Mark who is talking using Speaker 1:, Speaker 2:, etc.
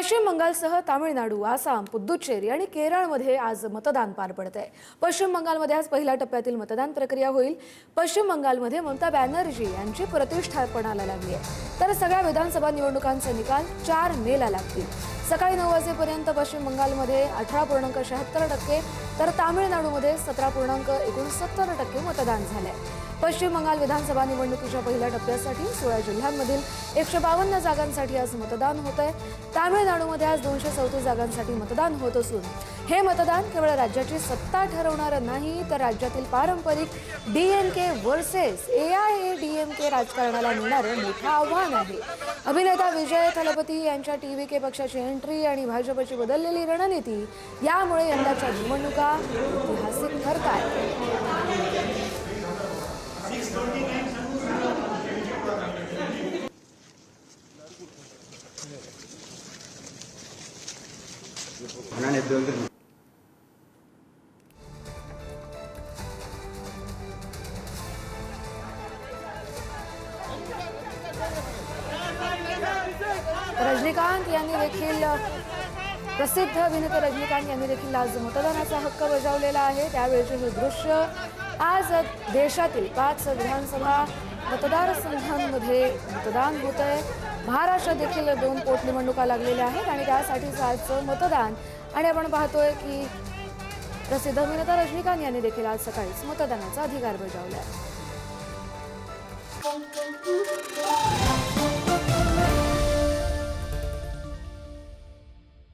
Speaker 1: पश्चिम बंगालसह तामिळनाडू, आसाम, पुद्दुचेरी आणि केरळमध्ये आज मतदान पार पडतंय। पश्चिम बंगालमध्ये आज पहिल्या टप्प्यातील मतदान प्रक्रिया होईल। पश्चिम बंगालमध्ये ममता बॅनर्जी यांची प्रतिष्ठा पणाला लागली आहे, तर सगळ्या विधानसभा निवडणुकांचे निकाल 4 मेला लागतील। सकाळी 9 वाजेपर्यंत पश्चिम बंगालमध्ये 18.76% तर तामिळनाडूमध्ये 17.69% मतदान झालंय। पश्चिम बंगाल विधानसभा निवडणुकीच्या पहिल्या टप्प्यासाठी 16 जिल्ह्यांमधील 152 जागांसाठी आज मतदान होतंय। तामिळनाडूमध्ये आज 234 जागांसाठी मतदान होत असून हे मतदान केवळ राज्याची सत्ता ठरवणार नाही, तर राज्यातील पारंपरिक डीएमके वर्सेस एआयएडीएमके राजकारणाला मिळणारं मोठं आव्हान आहे। अभिनेता विजय थलपती यांच्या टीव्हीके पक्षाची एंट्री आणि भाजपची बदललेली रणनीती यामुळे यंदाच्या निवडणुका ऐतिहासिक ठरतायत। रजनीकांत यांनी देखील प्रसिद्ध अभिनेते रजनीकांत यांनी देखील आज मतदानाचा हक्क बजावलेला आहे। त्यावेळेचे हे दृश्य आज देशातील 5 विधानसभा मतदारसंघांमध्ये मतदान होतंय। महाराष्ट्रात देखील 2 पोटनिवडणुका लागलेल्या आहेत आणि त्यासाठीच आजचं मतदान। आणि आपण पाहतोय की प्रसिद्ध अभिनेता रजनीकांत यांनी देखील आज सकाळीच मतदानाचा अधिकार बजावला।